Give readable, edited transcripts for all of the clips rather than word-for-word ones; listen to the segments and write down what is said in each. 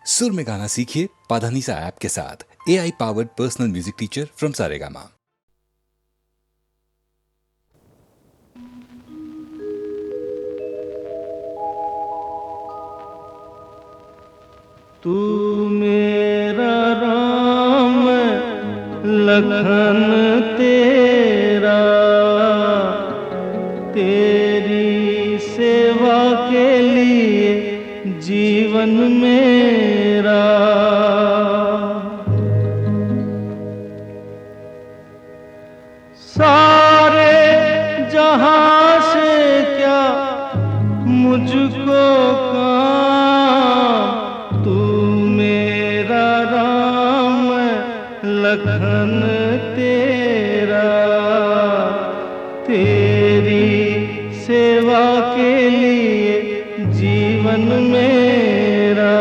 सुर में गाना सीखिए पाधानीसा ऐप के साथ। AI powered personal music teacher from Saregama. तू मेरा राम लखन तेरा, तेरी सेवा के लिए जीवन मेरा। सारे जहां से क्या मुझको काम, तू मेरा राम लखन तेरा, तेरी सेवा के लिए जीवन मेरा।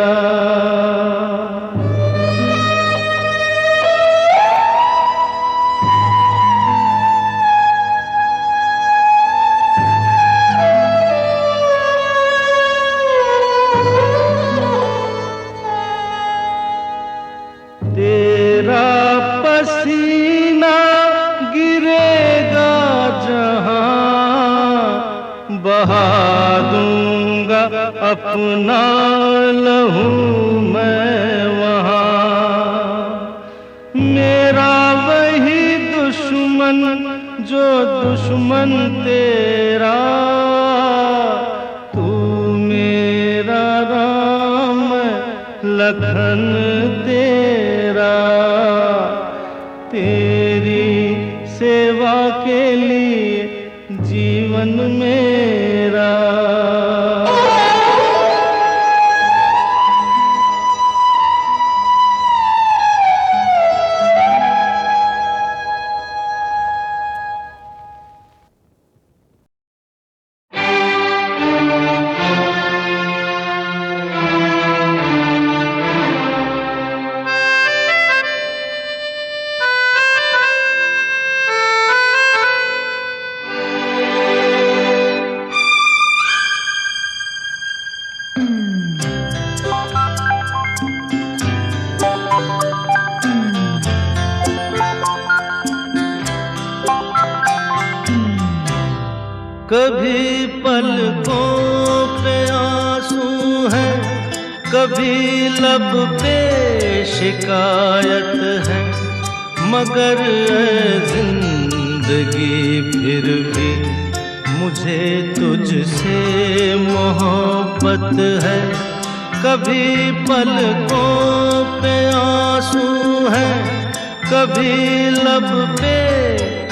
तेरा पसीना गिरेगा जहां, बहा दूंगा अपना लहू मैं वहां। मेरा वही दुश्मन जो दुश्मन तेरा, तू मेरा राम लखन तेरा, तेरी सेवा के लिए जीवन मेरा। कभी पलकों पे आंसू है, कभी लब पे शिकायत है, मगर ऐ जिंदगी फिर भी मुझे तुझसे मोहब्बत है। कभी पलकों पे आंसू है, कभी लब पे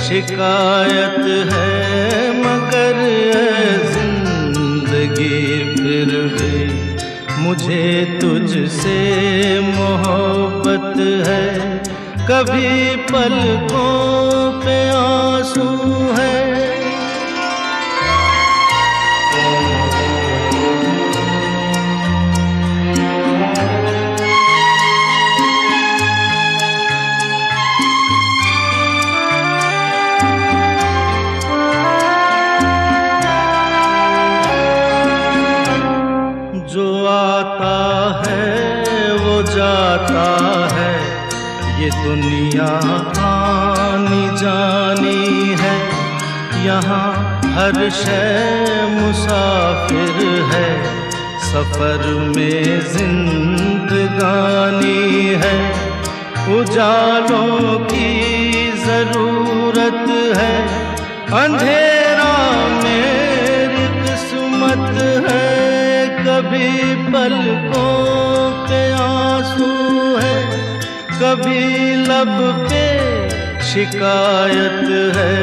शिकायत है, मगर जिंदगी फिर भी मुझे तुझसे मोहब्बत है। कभी पलकों पे आंसू है। जो आता है वो जाता है, ये दुनिया आनी जानी है। यहाँ हर शय मुसाफिर है, सफर में जिंदगानी है। उजालों की जरूरत है, अंधेरा मेरी किस्मत है। कभी पलकों पे आंसू है, कभी लब पे शिकायत है,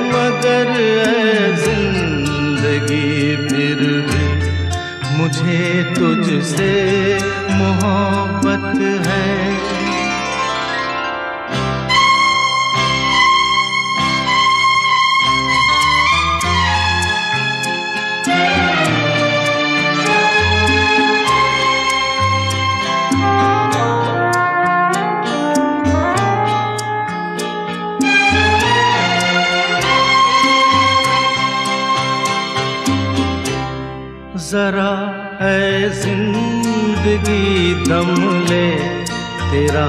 मगर है जिंदगी फिर भी मुझे तुझसे मोहब्बत है। जरा ऐ जिंदगी दम ले तेरा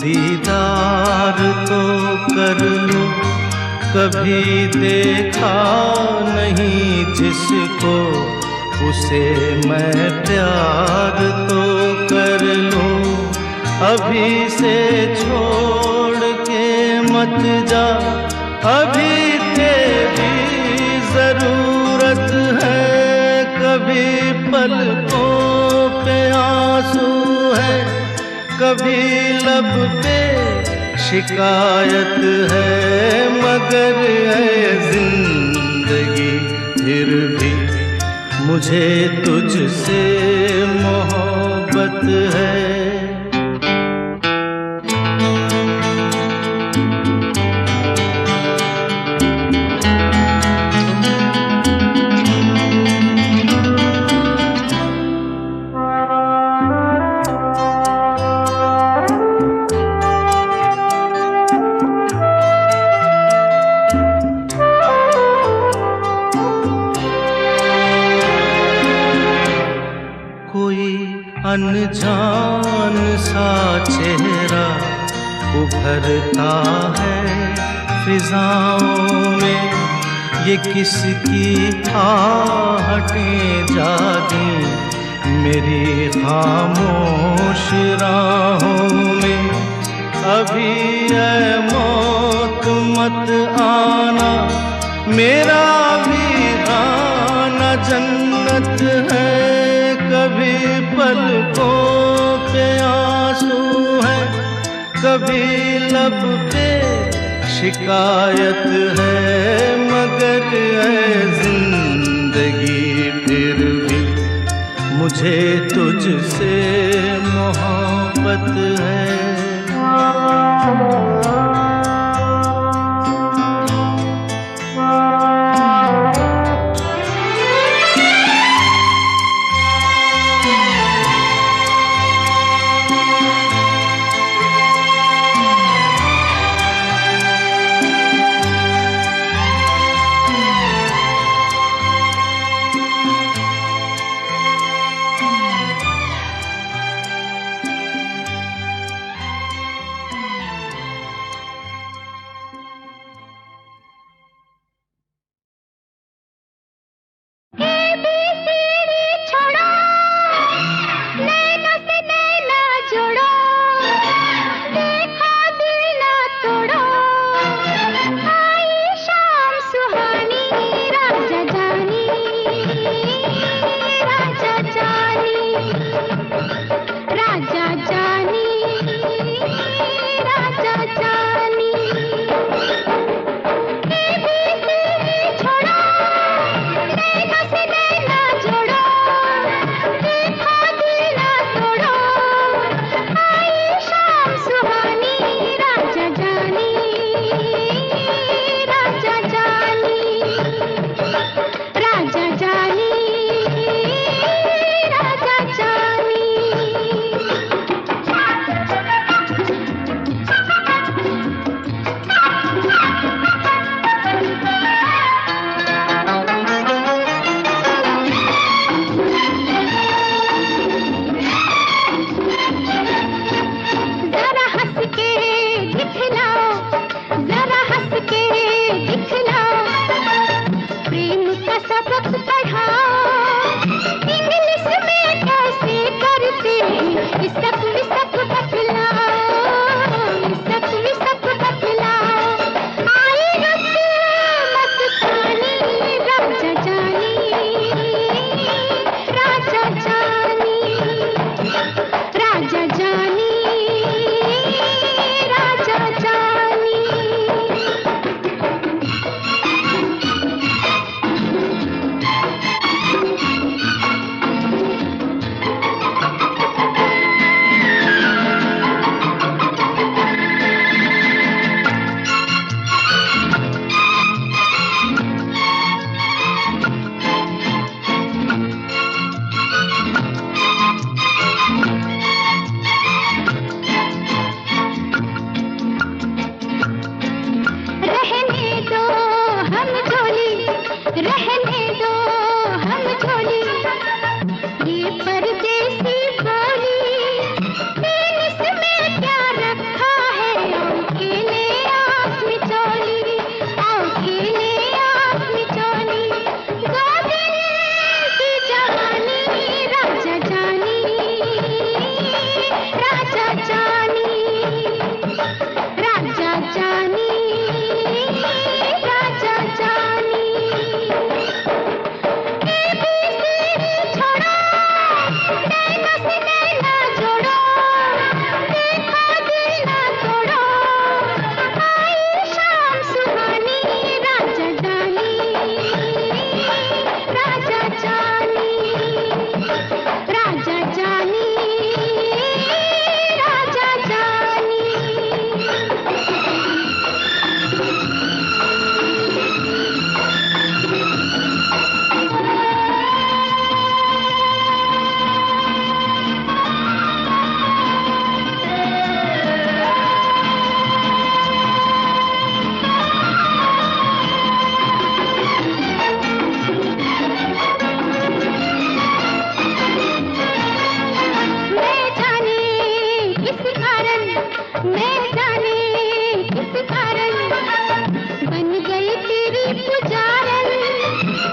दीदार तो कर लूं। कभी देखा नहीं जिसको उसे मैं प्यार तो कर लूं। अभी से छोड़ के मत जा, अभी तेरी जरूरत है। कभी पलकों पे आंसू है, कभी लब पे शिकायत है, मगर है जिंदगी फिर भी मुझे तुझसे मोहब्बत है। अनजान सा चेहरा उभरता है फिजाओं में, ये किसकी आहटें जागी मेरी खामोश राहों में। अभी ऐ मौत मत आना, मेरा वीराना जन्नत है। कभी पलकों पे आंसू है, कभी लब पे शिकायत है, मगर है जिंदगी फिर भी मुझे तुझसे मोहब्बत है। मैं जाने किस कारण बन गई तेरी पुजारन,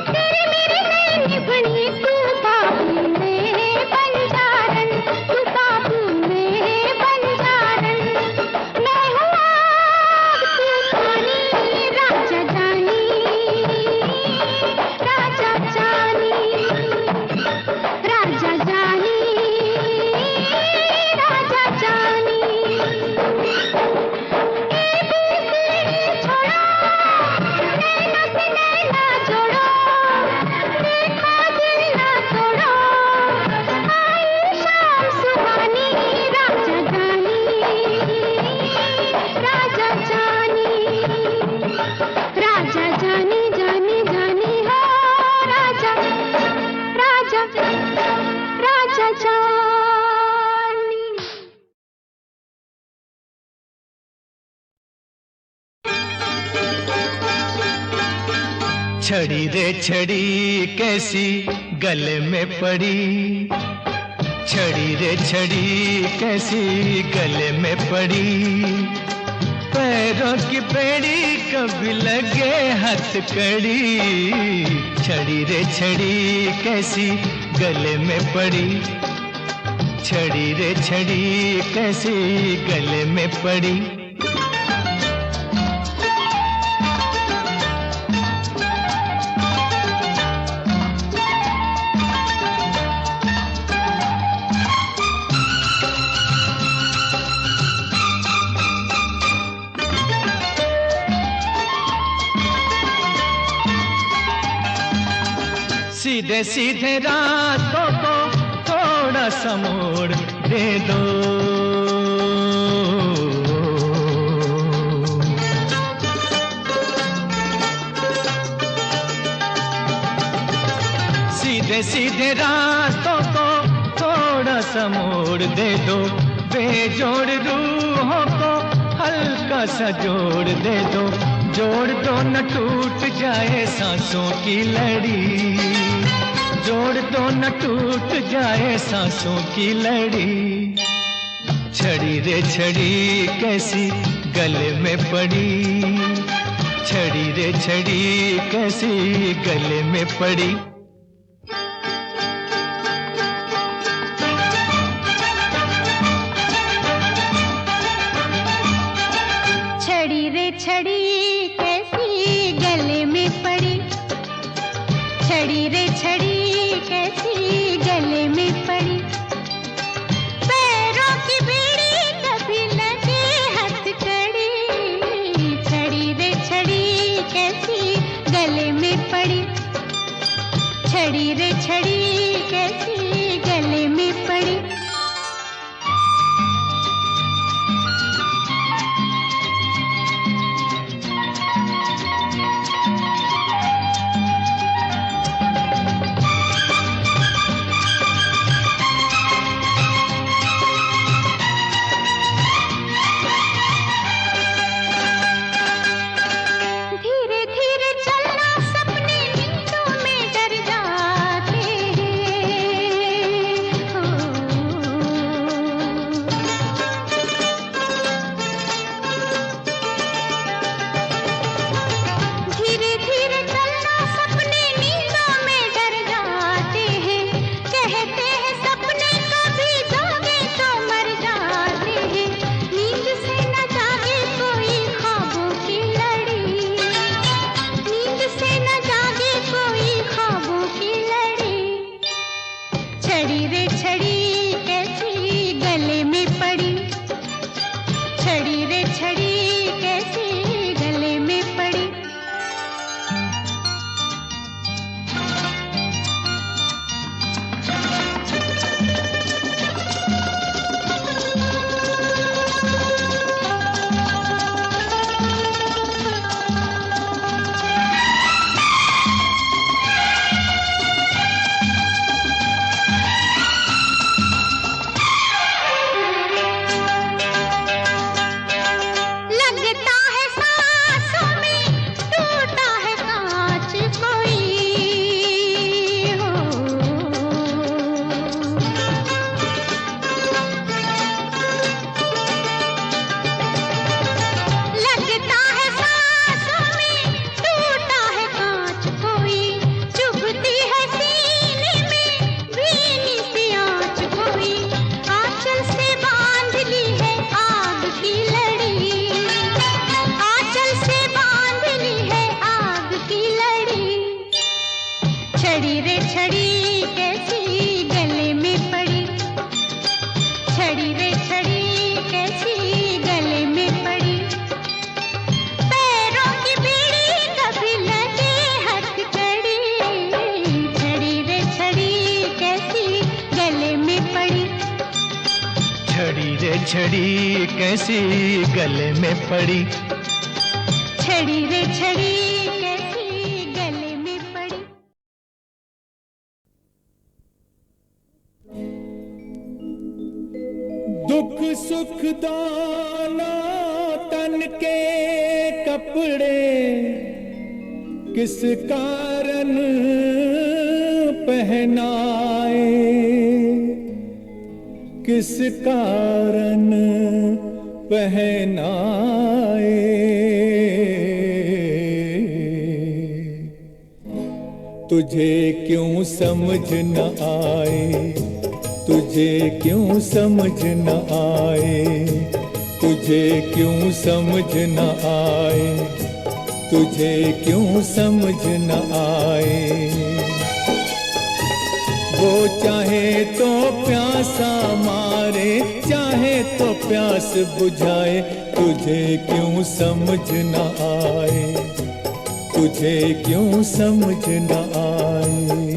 तेरे मेरे नैन बनी तू बाबू में बंजारन, तू बाबू में बंजारन। मैं हूँ आग तू पानी, राजा जानी, राजा जानी, राजा जानी, राजा जानी। छोड़ो नैना से नैना जोड़ो, देखो दिल ना तोड़ो, आई शाम सुहानी, राजा जानी, राजा जानी, राजा जानी, जानी जानी हो राजा, राजा, राजा जानी। छड़ी रे छड़ी कैसी गले में पड़ी, छड़ी रे छड़ी कैसी गले में पड़ी, पैरों की बेड़ी कभी लगे हथकड़ी, छड़ी रे छड़ी कैसी गले में पड़ी, छड़ी रे छड़ी कैसी गले में पड़ी। सीधे सीधे रातों को थोड़ा सा मोड़ दे दो, सीधे सीधे रातों को थोड़ा सा मोड़ दे दो, बेजोड़ रूहों को हल्का सा जोड़ दे दो, जोड़ दो न टूट जाए सांसों की लड़ी, जोड़ दो न टूट जाए सांसों की लड़ी। छड़ी रे छड़ी कैसी गले में पड़ी, छड़ी रे छड़ी कैसी गले में पड़ी। छड़ी रे छड़ी कैसी गले में पड़ी, छड़ी रे छड़ी कैसी गले में पड़ी, पैरों की बेड़ी कभी लगे हथकड़ी, छड़ी रे छड़ी कैसी गले में पड़ी, छड़ी रे छड़ी कैसी गले में पड़ी। धीरे धीरे चलना, सपने नींदों में डर जाते हैं, छड़ी रे छड़ी कैसी गले में पड़ी। पैरों की बीड़ी कभी लगे हथकड़ी, छड़ी रे छड़ी कैसी गले में पड़ी। छड़ी रे छड़ी कैसी गले में पड़ी। छड़ी रे छड़ी कैसी गले में पड़ी। दुख सुख दाना तन के कपड़े, किस कारण पहनाए, किस कारण पहनाए। तुझे क्यों समझ न आए, तुझे क्यों समझ न आए, तुझे क्यों समझ न आए, तुझे क्यों समझ न आए। वो चाहे तो प्यासा मारे, चाहे तो प्यास बुझाए, तुझे क्यों समझ न आए, तुझे क्यों समझ न आए।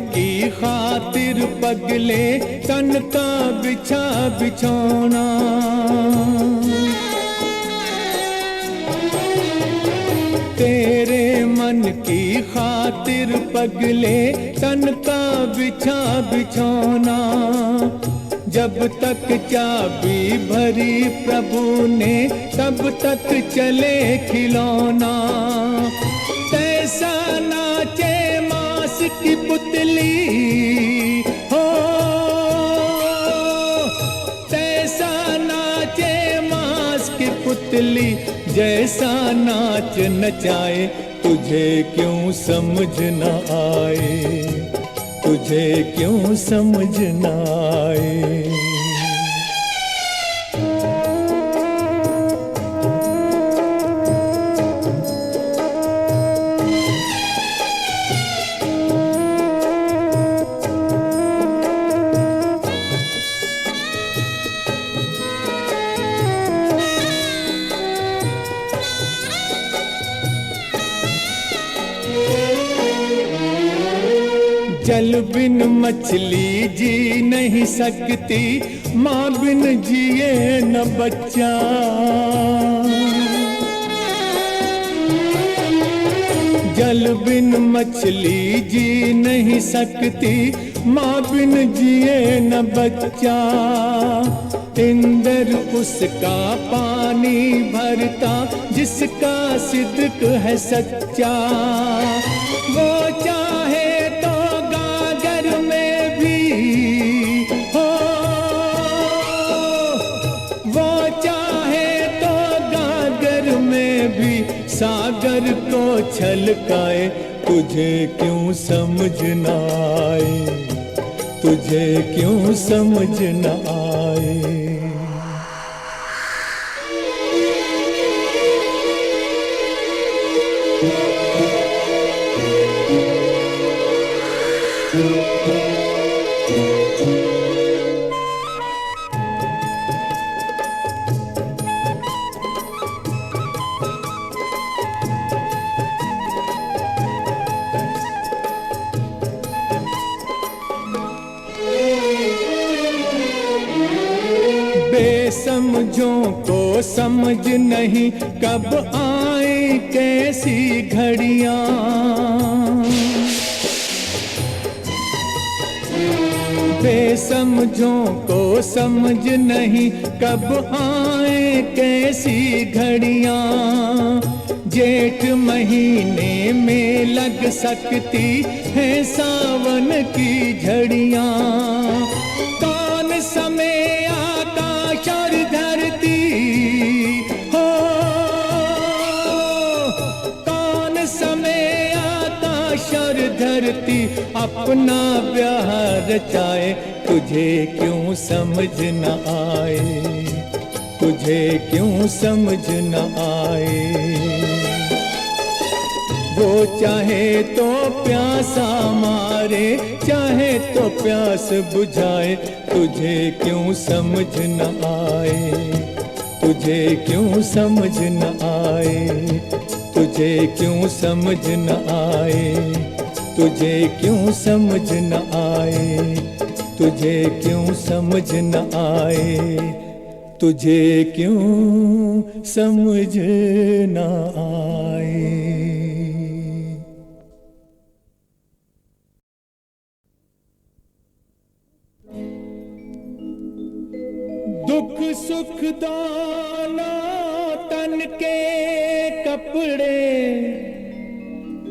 की खातिर पगले तन का बिछा बिछौना, तेरे मन की खातिर पगले तन का बिछा बिछौना। जब तक चाबी भरी प्रभु ने तब तक चले खिलौना। तैसा नाचे मांस की पुतली हो, तैसा नाचे मांस की पुतली, जैसा नाच नचाए, तुझे क्यों समझ न आए, तुझे क्यों समझ न आए। जल बिन मछली जी नहीं सकती, माँ बिन जिए न बच्चा। जल बिन मछली जी नहीं सकती, माँ बिन जिए न बच्चा। इंदर उसका पानी भरता, जिसका सिद्क है सच्चा। वो चाहे सागर को छलकाए, तुझे क्यों समझ न आए, तुझे क्यों समझ न आए। बेसमझों को समझ नहीं, कब आए कैसी घड़ियां। बेसमझों को समझ नहीं, कब आए कैसी घड़ियां। जेठ महीने में लग सकती है सावन की झड़ियां। कौन करती अपना ब्याह रचाए, तुझे क्यों समझ न आए, तुझे क्यों समझ न आए। वो चाहे तो प्यासा मारे, चाहे तो प्यास बुझाए, तुझे क्यों समझ न आए, तुझे क्यों समझ न आए, तुझे क्यों समझ न आए, तुझे क्यों समझ न आए, तुझे क्यों समझ न आए, तुझे क्यों समझ न आए। दुख सुख दोनों तन के कपड़े,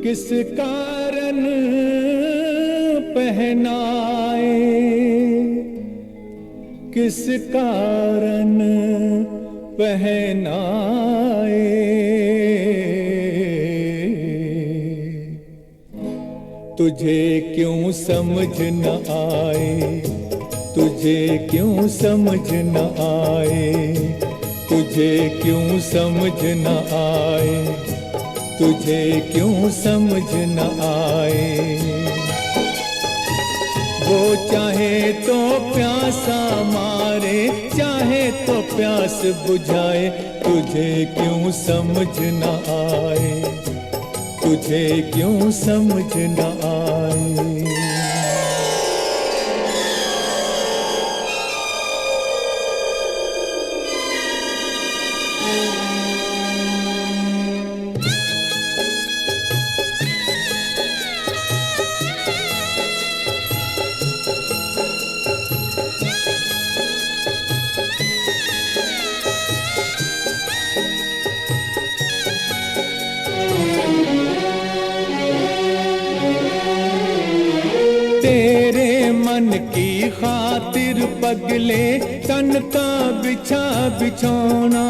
किस कारण पहनाए, किस कारण पहनाए। तुझे क्यों समझ न आए, तुझे क्यों समझ न आए, तुझे क्यों समझ न आए, तुझे क्यों समझ न आए। वो चाहे तो प्यासा मारे, चाहे तो प्यास बुझाए, तुझे क्यों समझ न आए, तुझे क्यों समझ न आए। की खातिर पगले तन का बिछा बिछौना,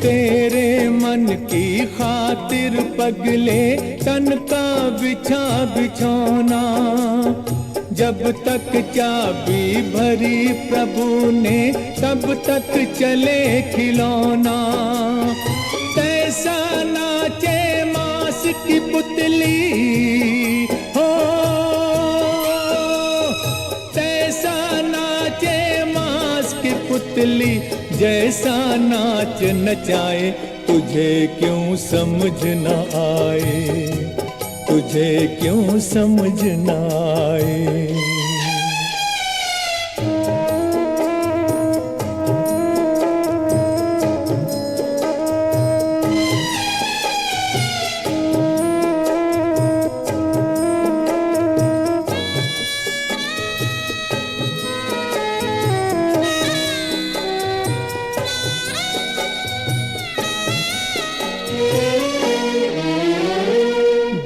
तेरे मन की खातिर पगले तन का बिछा बिछौना। जब तक चाबी भरी प्रभु ने तब तक चले खिलौना। तैसा नाचे मांस की पुतली हो, तैसा नाचे मांस की पुतली, जैसा नाच नचाए तुझे क्यों समझ न आए, तुझे क्यों समझ न आए।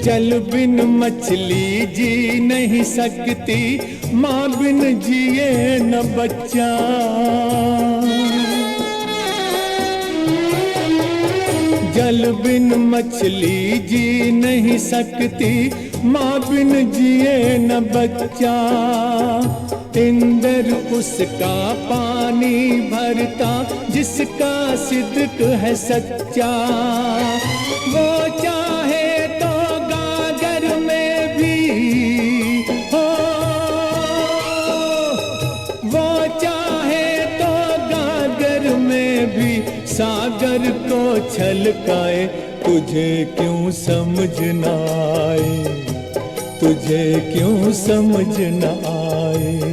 जल बिन मछली जी नहीं सकती, माँ बिन जिए न बच्चा। जल बिन मछली जी नहीं सकती, माँ बिन जिए न बच्चा। इंदर उसका पानी भरता जिसका सिद्क है सच्चा। वो चाहे तो गागर में भी हो, वो चाहे तो गागर में भी सागर को छलकाए। तुझे क्यों समझ न आए, तुझे क्यों समझ न आए।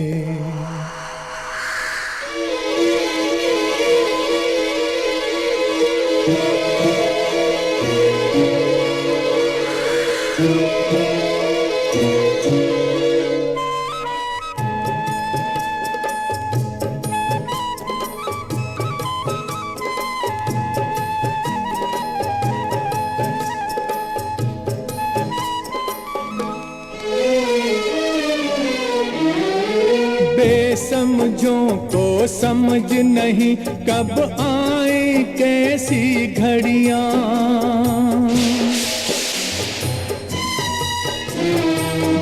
बेसमझों को समझ नहीं, कब आए कैसी घड़ियां।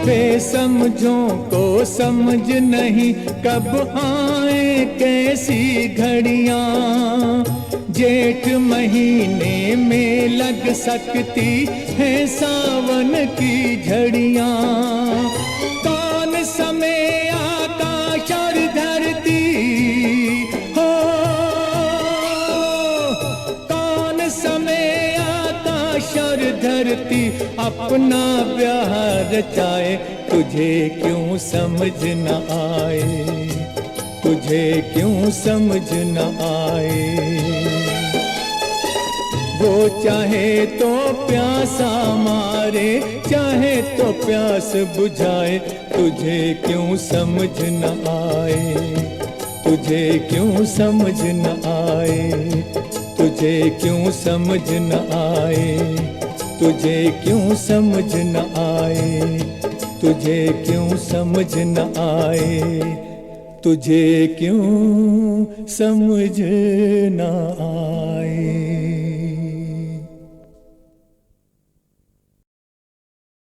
बेसमझों को समझ नहीं कब आए कैसी घड़ियां। जेठ महीने में लग सकती है सावन की झड़ियां। कौन समय आकाश और धरती हो, कौन समय आकाश और धरती अपना ब्याह रचाए। तुझे क्यों समझ न आए, तुझे क्यों समझ न आए। वो चाहे तो प्यासा मारे, चाहे तो प्यास बुझाए। तुझे क्यों समझ न आए, तुझे क्यों समझ न आए। तुझे क्यों समझ न आए, तुझे क्यों समझ न आए। तुझे क्यों समझ न आए, तुझे क्यों समझ न आए।